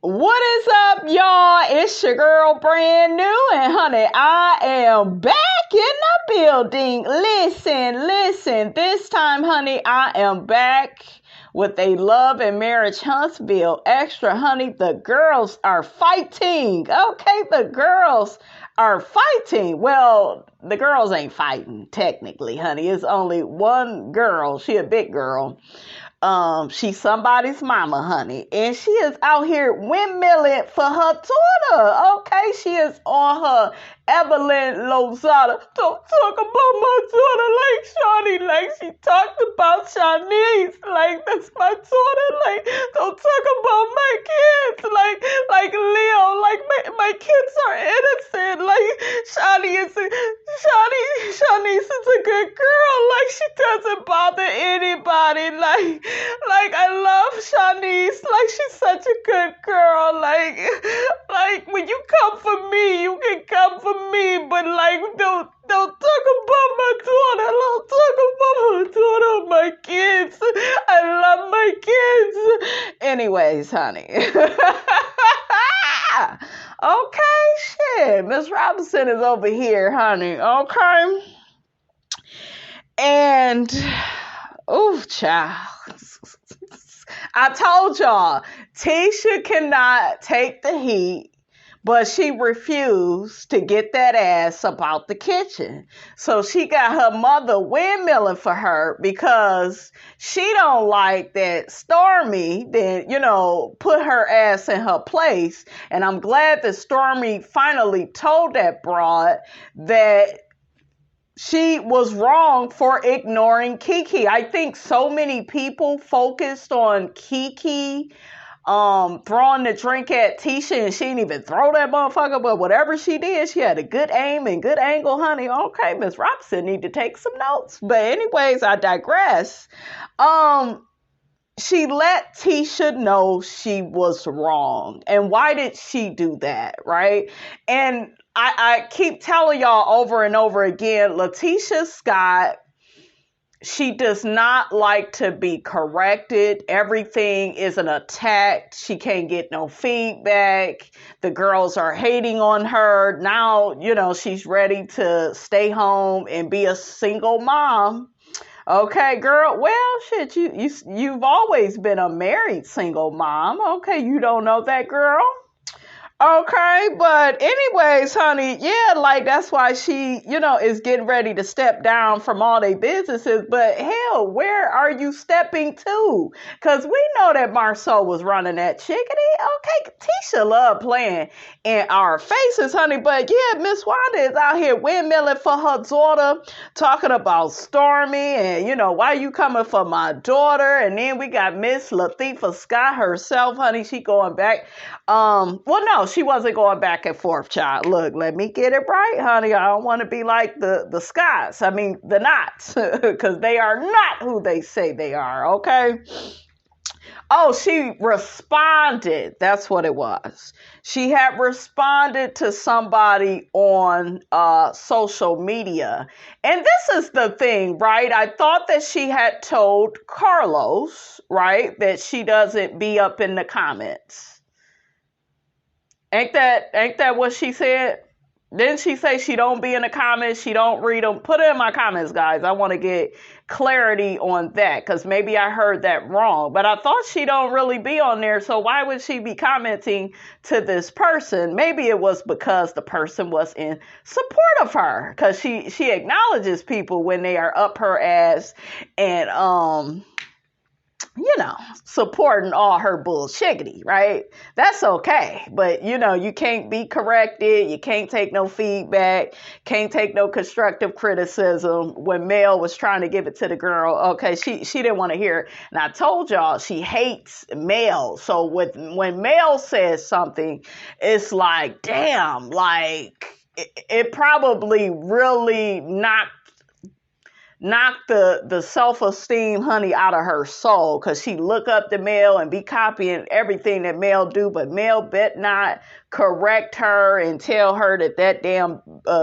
What is up, y'all? It's your girl, brand new, and honey, I am back in the building. Listen. This time, honey, I am back with a love and marriage Huntsville extra, honey. The girls are fighting. Okay, the girls are fighting. Well, the girls ain't fighting, technically, honey. It's only one girl. She a big girl. She's somebody's mama, honey, and she is out here windmilling for her daughter. Okay, she is on her Evelyn Lozada. Don't talk about my daughter like Shawnee, like she talked about Shawnee's, like that's my daughter. Like, don't talk about my kids, like Leo, like my kids are innocent. Like Shawnee's a good girl. Like she doesn't bother anybody. Like I love Shawnee's. Like she's such a good girl. Like when you come for me, you can come for me, but like don't talk about my daughter. Don't talk about my daughter, my kids. I love my kids. Anyways, honey. Okay, shit. Miss Robinson is over here, honey. Okay. And ooh, child. I told y'all, Tisha cannot take the heat, but she refused to get that ass up out the kitchen. So she got her mother windmilling for her because she don't like that Stormi then, put her ass in her place. And I'm glad that Stormi finally told that broad that she was wrong for ignoring Kiki. I think so many people focused on Kiki throwing the drink at Tisha, and she didn't even throw that motherfucker, but whatever she did, she had a good aim and good angle, honey. Okay, Miss Robinson need to take some notes. But anyways, I digress. She let Tisha know she was wrong. And why did she do that, right? And I keep telling y'all over and over again, Letitia Scott, she does not like to be corrected. Everything is an attack. She can't get no feedback. The girls are hating on her. Now, she's ready to stay home and be a single mom. Okay, girl. Well, shit, you've always been a married single mom. Okay, you don't know that, girl? Okay, but anyways, honey, yeah, like that's why she, is getting ready to step down from all their businesses. But hell, where are you stepping to? Because we know that Marceau was running that chickadee. Okay, Tisha loved playing in our faces, honey. But yeah, Miss Wanda is out here windmilling for her daughter, talking about Stormi and, why you coming for my daughter? And then we got Miss Latifah Scott herself, honey. She going back. Well, no, she wasn't going back and forth, child. Look, let me get it right, honey. I don't want to be like the Scotts. I mean, the Knots, because they are not who they say they are, okay? Oh, she responded. That's what it was. She had responded to somebody on social media. And this is the thing, right? I thought that she had told Carlos, right, that she doesn't be up in the comments. Ain't that what she said? Didn't she say she don't be in the comments? She don't read them? Put it in my comments, guys. I want to get clarity on that because maybe I heard that wrong. But I thought she don't really be on there. So why would she be commenting to this person? Maybe it was because the person was in support of her because she acknowledges people when they are up her ass and supporting all her bullshiggity, right? That's okay. But, you can't be corrected. You can't take no feedback. Can't take no constructive criticism. When Mel was trying to give it to the girl, okay, she didn't want to hear it. And I told y'all she hates Mel. So when Mel says something, it's like, damn, like it probably really knocked knock the self-esteem, honey, out of her soul, because she look up the mail and be copying everything that Mel do, but Mel bet not correct her and tell her that damn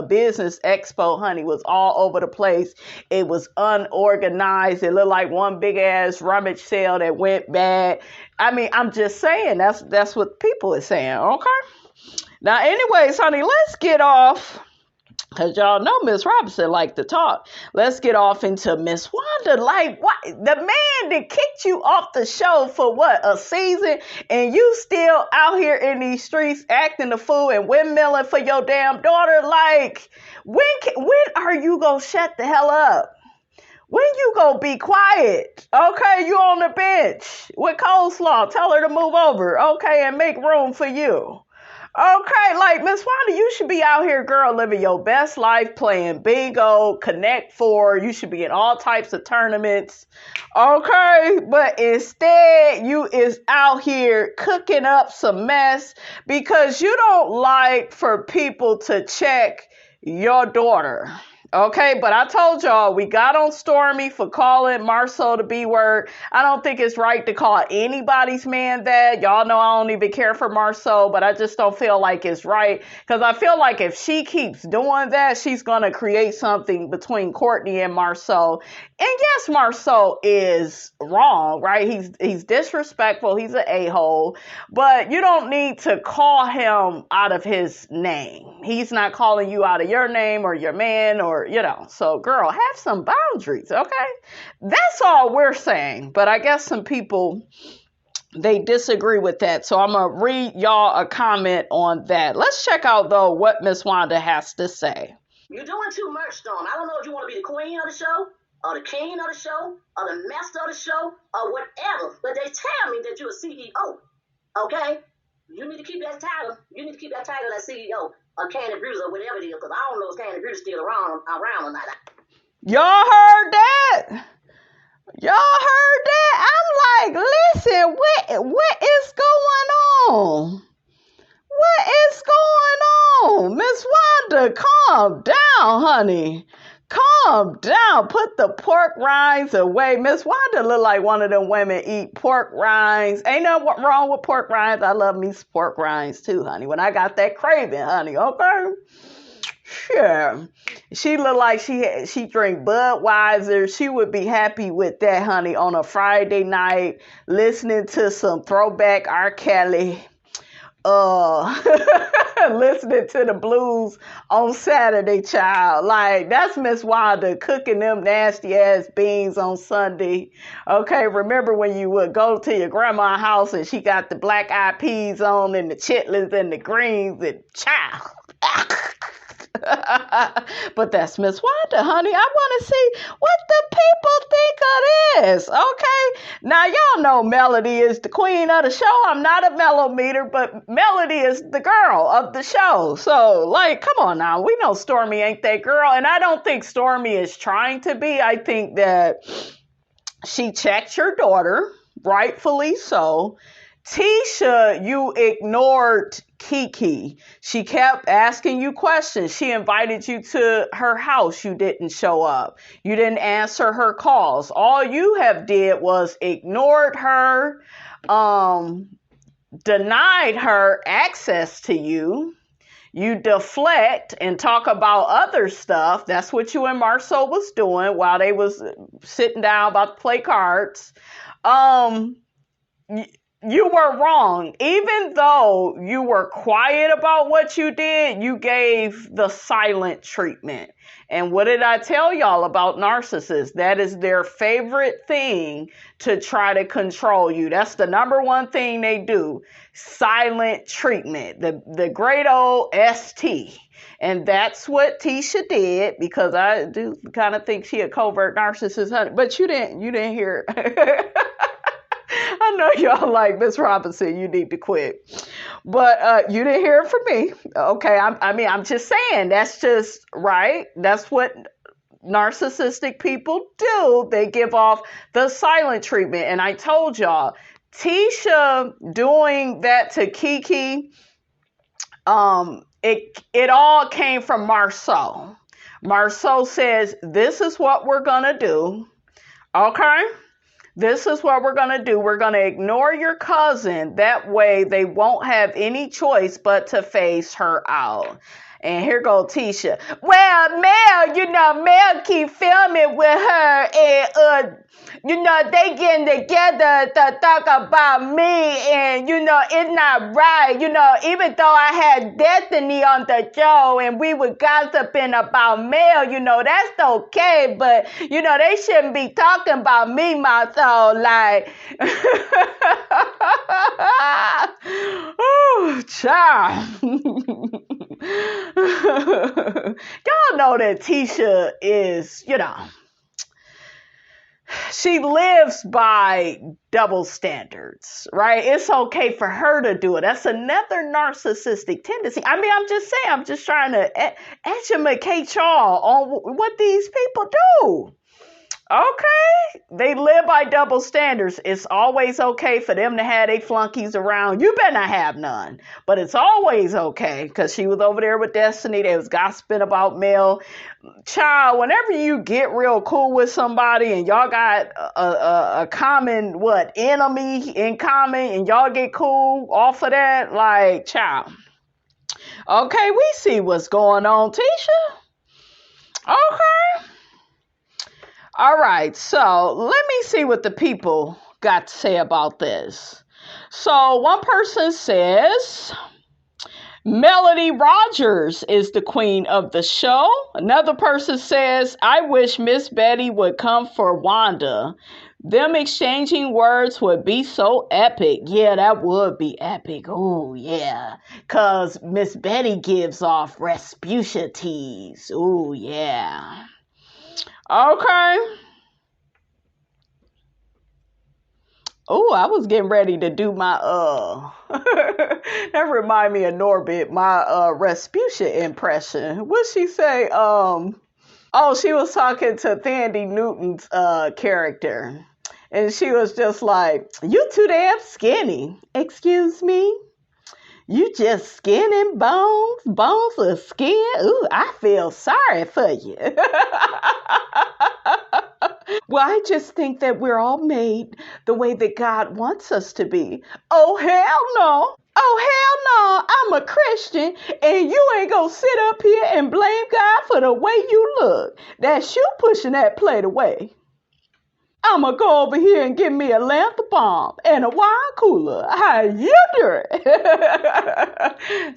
business expo, honey, was all over the place. It was unorganized. It looked like one big ass rummage sale that went bad. I mean, I'm just saying, that's what people are saying, okay? Now, anyways, honey, let's get off, because y'all know Miss Robinson like to talk. Let's get off into Miss Wanda. Like, what? The man that kicked you off the show for what, a season? And you still out here in these streets acting the fool and windmilling for your damn daughter? Like, when are you going to shut the hell up? When you gonna be quiet? Okay, you on the bench with coleslaw. Tell her to move over, okay, and make room for you. Okay, like, Miss Wanda, you should be out here, girl, living your best life, playing bingo, Connect Four. You should be in all types of tournaments, okay? But instead, you is out here cooking up some mess because you don't like for people to check your daughter. Okay, but I told y'all, we got on Stormi for calling Marceau the B word. I don't think it's right to call anybody's man that. Y'all know I don't even care for Marceau, but I just don't feel like it's right. Because I feel like if she keeps doing that, she's going to create something between Courtney and Marceau. And yes, Marceau is wrong, right? He's disrespectful. He's an a-hole. But you don't need to call him out of his name. He's not calling you out of your name or your man or, you know. So, girl, have some boundaries, okay? That's all we're saying. But I guess some people, they disagree with that. So I'm going to read y'all a comment on that. Let's check out, though, what Miss Wanda has to say. You're doing too much, Storm. I don't know if you want to be the queen of the show, or the king of the show, or the master of the show, or whatever. But they tell me that you're a CEO, okay? You need to keep that title. You need to keep that title as CEO, or Candy Bruiser, or whatever it is, because I don't know if Candy Bruiser still around or not. Y'all heard that? Y'all heard that? I'm like, listen, what is going on? What is going on? Miss Wanda, calm down, honey. Calm down. Put the pork rinds away. Miss Wanda look like one of them women eat pork rinds. Ain't nothing wrong with pork rinds. I love me some pork rinds too, honey. When I got that craving, honey, okay? Sure. She look like she drink Budweiser. She would be happy with that, honey, on a Friday night, listening to some throwback R. Kelly. Listening to the blues on Saturday, child. Like, that's Miss Wanda cooking them nasty ass beans on Sunday. Okay, remember when you would go to your grandma's house and she got the black eyed peas on and the chitlins and the greens and child. But that's Miss Wanda, honey. I want to see what the people think of this. Okay, now y'all know Melody is the queen of the show. I'm not a mellometer, but Melody is the girl of the show. So, like, come on now. We know Stormi ain't that girl, and I don't think Stormi is trying to be. I think that she checked your daughter, rightfully so. Tisha, you ignored Kiki. She kept asking you questions. She invited you to her house. You didn't show up. You didn't answer her calls. All you have did was ignored her, denied her access to you. You deflect and talk about other stuff. That's what you and Marceau was doing while they was sitting down about to play cards. You were wrong. Even though you were quiet about what you did, you gave the silent treatment. And what did I tell y'all about narcissists? That is their favorite thing, to try to control you. That's the number one thing they do. Silent treatment. The great old ST. And that's what Tisha did, because I do kind of think she a covert narcissist, honey. But you didn't hear I know y'all like, Miss Robinson, you need to quit. But you didn't hear it from me. Okay, I'm just saying, that's just right. That's what narcissistic people do. They give off the silent treatment. And I told y'all, Tisha doing that to Kiki, it all came from Marceau. Marceau says, this is what we're going to do. Okay? This is what we're going to do. We're going to ignore your cousin. That way they won't have any choice but to phase her out. And here goes Tisha. Well, Mel keep filming with her and, they getting together to talk about me and, it's not right. Even though I had Destiny on the show and we were gossiping about Mel, that's okay. But, they shouldn't be talking about me, my soul. Like, oh, child. Y'all know that Tisha is, she lives by double standards, right? It's okay for her to do it. That's another narcissistic tendency. I mean, I'm just saying, I'm just trying to educate y'all on what these people do. Okay, they live by double standards. It's always okay for them to have their flunkies around. You better not have none, but it's always okay because she was over there with Destiny. They was gossiping about Mel. Child, whenever you get real cool with somebody and y'all got a common enemy in common and y'all get cool off of that, like, child. Okay, we see what's going on, Tisha. Okay. All right, so let me see what the people got to say about this. So one person says, Melody Rogers is the queen of the show. Another person says, I wish Miss Betty would come for Wanda. Them exchanging words would be so epic. Yeah, that would be epic. Oh, yeah. Because Miss Betty gives off Rasputia tease. Oh, yeah. Okay. Oh, I was getting ready to do my, that remind me of Norbit, my, Rasputia impression. What'd she say? She was talking to Thandie Newton's, character. And she was just like, you too damn skinny. Excuse me? You just skin and bones of skin. Ooh, I feel sorry for you. Well, I just think that we're all made the way that God wants us to be. Oh, hell no. Oh, hell no. I'm a Christian and you ain't gonna sit up here and blame God for the way you look. That's you pushing that plate away. I'm going to go over here and get me a lamp bomb and a wine cooler. How you doing?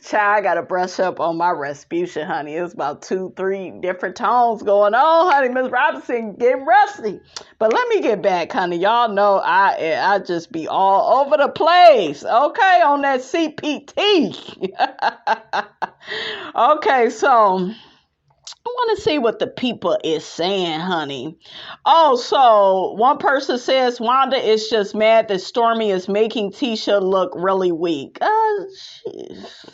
Child, I got to brush up on my Rasputia, honey. It's about 2-3 different tones going on, honey. Miss Robinson getting rusty. But let me get back, honey. Y'all know I just be all over the place, okay, on that CPT. Okay, so I want to see what the people is saying, honey. Oh, so one person says Wanda is just mad that Stormi is making Tisha look really weak.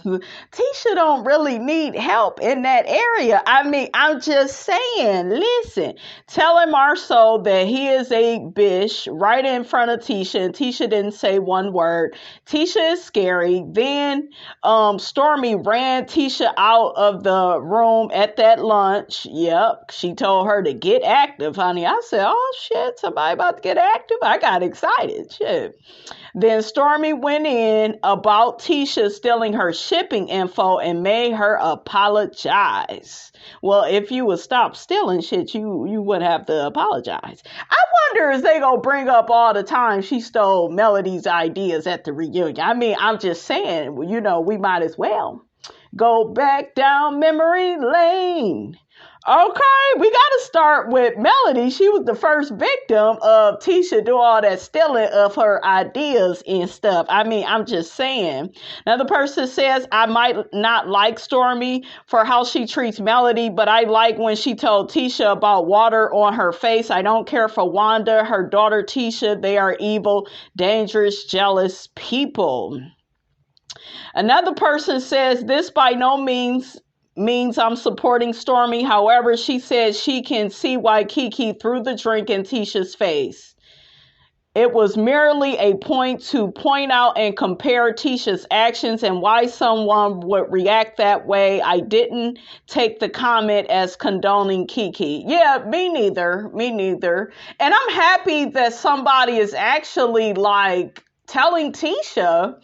Tisha don't really need help in that area. I mean, I'm just saying, listen, telling Marceau that he is a bitch right in front of Tisha, and Tisha didn't say one word. Tisha is scary. Then Stormi ran Tisha out of the room at that lunch. Yep, she told her to get active, honey. I said, oh shit, somebody about to get active. I got excited. Shit. Then Stormi went in about Tisha stealing her shipping info and made her apologize. Well, if you would stop stealing shit, you would have to apologize. I wonder if they gonna bring up all the time she stole Melody's ideas at the reunion. I mean, I'm just saying, we might as well go back down memory lane. Okay, we got to start with Melody. She was the first victim of Tisha doing all that stealing of her ideas and stuff. I mean, I'm just saying. Another person says, I might not like Stormi for how she treats Melody, but I like when she told Tisha about water on her face. I don't care for Wanda, her daughter Tisha. They are evil, dangerous, jealous people. Another person says, this by no means I'm supporting Stormi. However, she says she can see why Kiki threw the drink in Tisha's face. It was merely a point to point out and compare Tisha's actions and why someone would react that way. I didn't take the comment as condoning Kiki. Yeah, me neither. Me neither. And I'm happy that somebody is actually like telling Tisha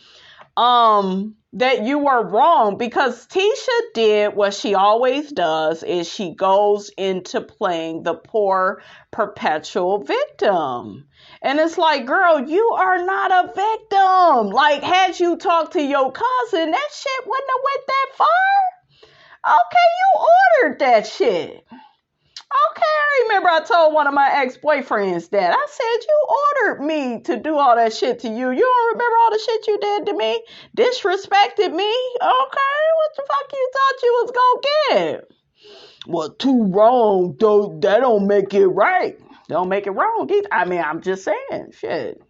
that you were wrong, because Tisha did what she always does, is she goes into playing the poor perpetual victim. And it's like, girl, you are not a victim. Like, had you talked to your cousin, that shit wouldn't have went that far. Okay, you ordered that shit. Okay, I remember I told one of my ex-boyfriends that. I said, you ordered me to do all that shit to you. You don't remember all the shit you did to me? Disrespected me? Okay, what the fuck you thought you was gonna get? Well, too wrong, though. That don't make it right. Don't make it wrong either. I mean, I'm just saying, shit.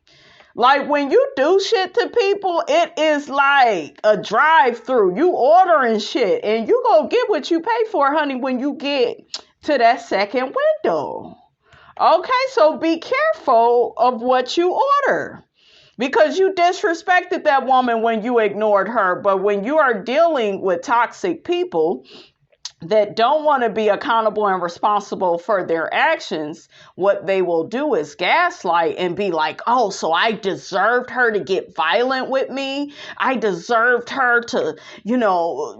Like, when you do shit to people, it is like a drive-through. You ordering shit, and you gonna get what you pay for, honey, when you get to that second window. Okay, so be careful of what you order, because you disrespected that woman when you ignored her. But when you are dealing with toxic people that don't want to be accountable and responsible for their actions, what they will do is gaslight and be like, oh, so I deserved her to get violent with me. I deserved her to,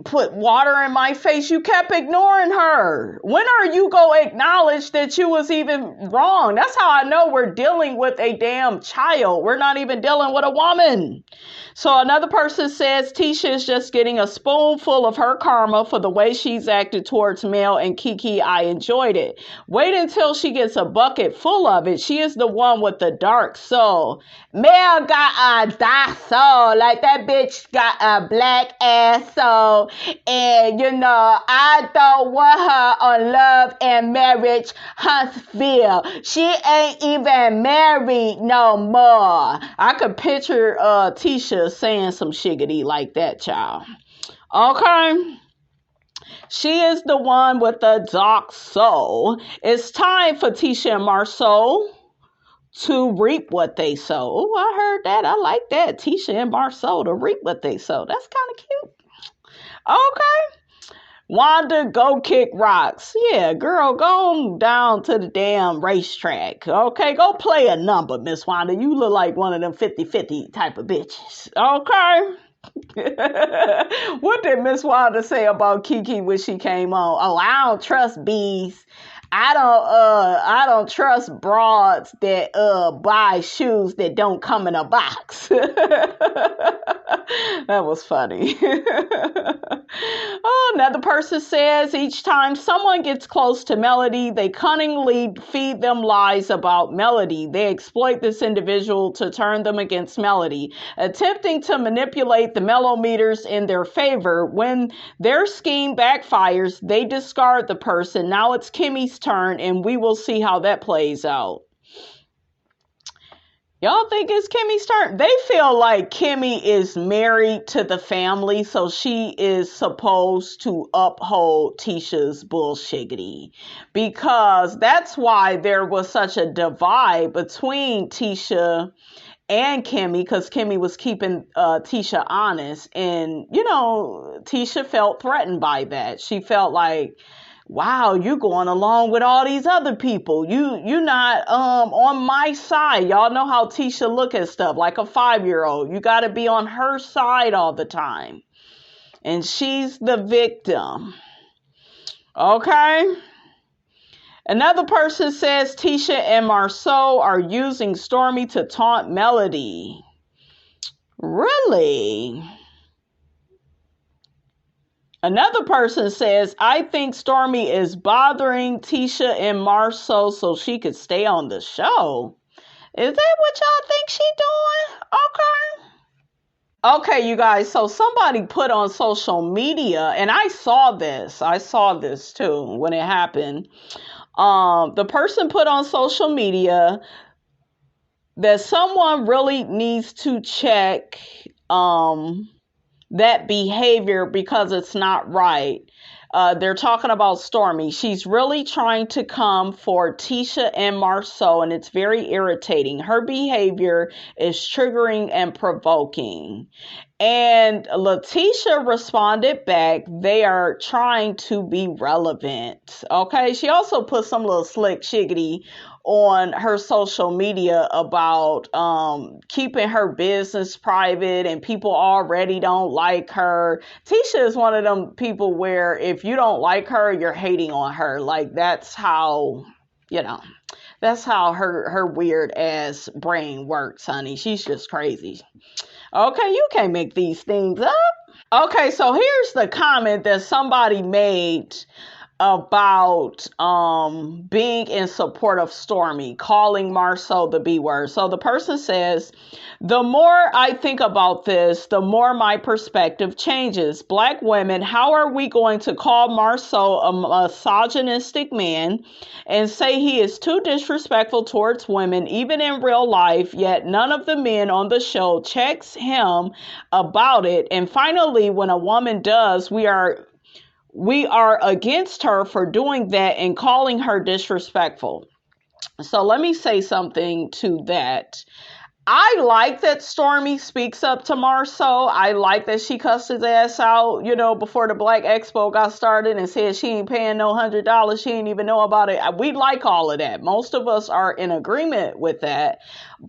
put water in my face. You kept ignoring her. When are you going to acknowledge that you was even wrong? That's how I know we're dealing with a damn child. We're not even dealing with a woman. So another person says Tisha is just getting a spoonful of her karma for the way she's acted towards Mel and Kiki. I enjoyed it. Wait until she gets a bucket full of it. She is the one with the dark soul. Mel got a dark soul. Like, that bitch got a black ass soul. And, I don't want her on Love and Marriage Huntsville. She ain't even married no more. I could picture Tisha saying some shiggity like that, child. Okay. She is the one with the dark soul. It's time for Tisha and Marceau to reap what they sow. Oh, I heard that. I like that. Tisha and Marceau to reap what they sow. That's kind of cute. Okay. Wanda, go kick rocks. Yeah, girl, go down to the damn racetrack. Okay, go play a number, Miss Wanda. You look like one of them 50-50 type of bitches. Okay. What did Miss Wanda say about Kiki when she came on? Oh, I don't trust bees. I don't trust broads that buy shoes that don't come in a box. That was funny. Oh, another person says each time someone gets close to Melody, they cunningly feed them lies about Melody. They exploit this individual to turn them against Melody, attempting to manipulate the mellometers in their favor. When their scheme backfires, they discard the person. Now it's Kimmy's turn, and we will see how that plays out. Y'all think it's Kimmy's turn? They feel like Kimmy is married to the family, so she is supposed to uphold Tisha's bullshiggity, because that's why there was such a divide between Tisha and Kimmy, because Kimmy was keeping Tisha honest, and Tisha felt threatened by that. She felt like, wow, you going along with all these other people. You not on my side. Y'all know how Tisha look at stuff like a 5-year-old. You got to be on her side all the time. And she's the victim. Okay? Another person says Tisha and Marceau are using Stormi to taunt Melody. Really? Another person says, I think Stormi is bothering Tisha and Marceau so she could stay on the show. Is that what y'all think she doing? Okay. Okay, you guys. So somebody put on social media, and I saw this too when it happened. The person put on social media that someone really needs to check, that behavior, because it's not right. They're talking about Stormi. She's really trying to come for Tisha and Marceau, and it's very irritating. Her behavior is triggering and provoking. And Letitia responded back, they are trying to be relevant. Okay. She also put some little slick shiggity on her social media about keeping her business private, and people already don't like her. Tisha is one of them people where if you don't like her, you're hating on her. Like that's how, that's how her weird ass brain works, honey. She's just crazy. Okay, you can't make these things up. Okay, so here's the comment that somebody made about being in support of Stormi, calling Marceau the B word. So the person says, the more I think about this, the more my perspective changes. Black women, how are we going to call Marceau a misogynistic man and say he is too disrespectful towards women, even in real life, yet none of the men on the show checks him about it. And finally, when a woman does, we are against her for doing that and calling her disrespectful. So let me say something to that. I like that Stormi speaks up to Marceau. I like that she cussed his ass out, before the Black Expo got started and said she ain't paying no $100. She ain't even know about it. We like all of that. Most of us are in agreement with that.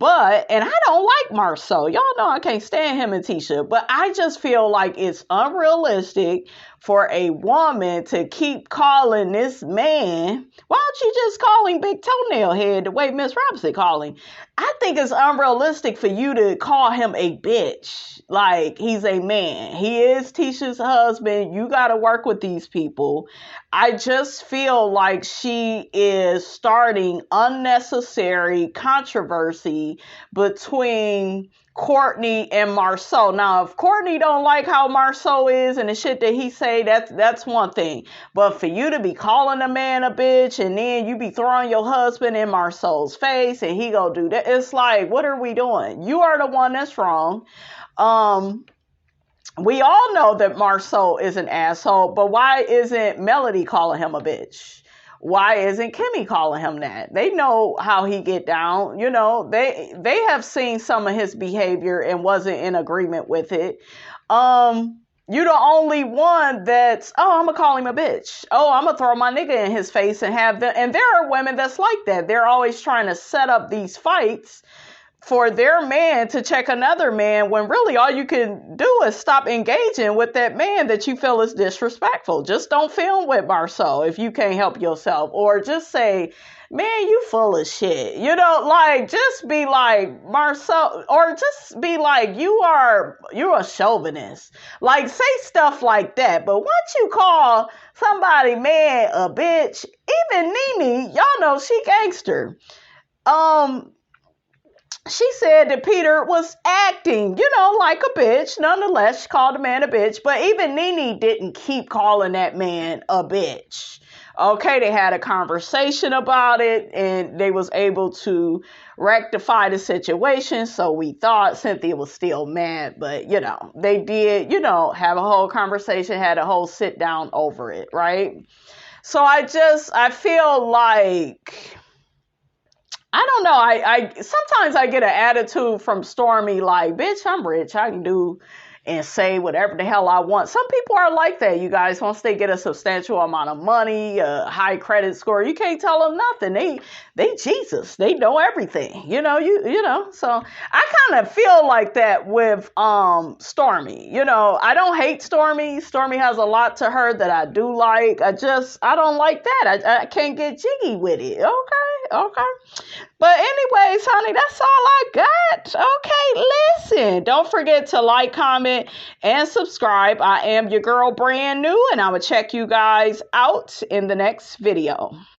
And I don't like Marceau. Y'all know I can't stand him and Tisha. But I just feel like it's unrealistic for a woman to keep calling this man. Why don't you just call him Big Toenail Head the way Miss Robinson called him? I think it's unrealistic for you to call him a bitch. Like, he's a man. He is Tisha's husband. You got to work with these people. I just feel like she is starting unnecessary controversy between Courtney and Marceau. Now, if Courtney don't like how Marceau is and the shit that he say, that's one thing. But for you to be calling a man a bitch and then you be throwing your husband in Marceau's face and he go do that, it's like, what are we doing? You are the one that's wrong. We all know that Marceau is an asshole, but why isn't Melody calling him a bitch? Why isn't Kimmy calling him that? They know how he get down. They have seen some of his behavior and wasn't in agreement with it. You're the only one that's, I'm going to call him a bitch. I'm going to throw my nigga in his face and have them. And there are women that's like that. They're always trying to set up these fights for their man to check another man when really all you can do is stop engaging with that man that you feel is disrespectful. Just don't film with Marceau if you can't help yourself, or just say, man, you full of shit. Just be like Marceau, or just be like, you're a chauvinist. Like, say stuff like that. But once you call somebody man a bitch, even Nene, y'all know she gangster. She said that Peter was acting, like a bitch. Nonetheless, she called the man a bitch. But even Nene didn't keep calling that man a bitch. Okay, they had a conversation about it and they was able to rectify the situation. So we thought Cynthia was still mad, but they did, have a whole conversation, had a whole sit down over it, right? So I feel like, I don't know. I sometimes I get an attitude from Stormi like, bitch, I'm rich. I can do and say whatever the hell I want. Some people are like that, you guys. Once they get a substantial amount of money, a high credit score, you can't tell them nothing. They Jesus. They know everything. So I kind of feel like that with Stormi. I don't hate Stormi. Stormi has a lot to her that I do like. I don't like that. I can't get jiggy with it. Okay. But anyways, honey, that's all I got. Okay, listen. Don't forget to like, comment, and subscribe. I am your girl, brand new, and I will check you guys out in the next video.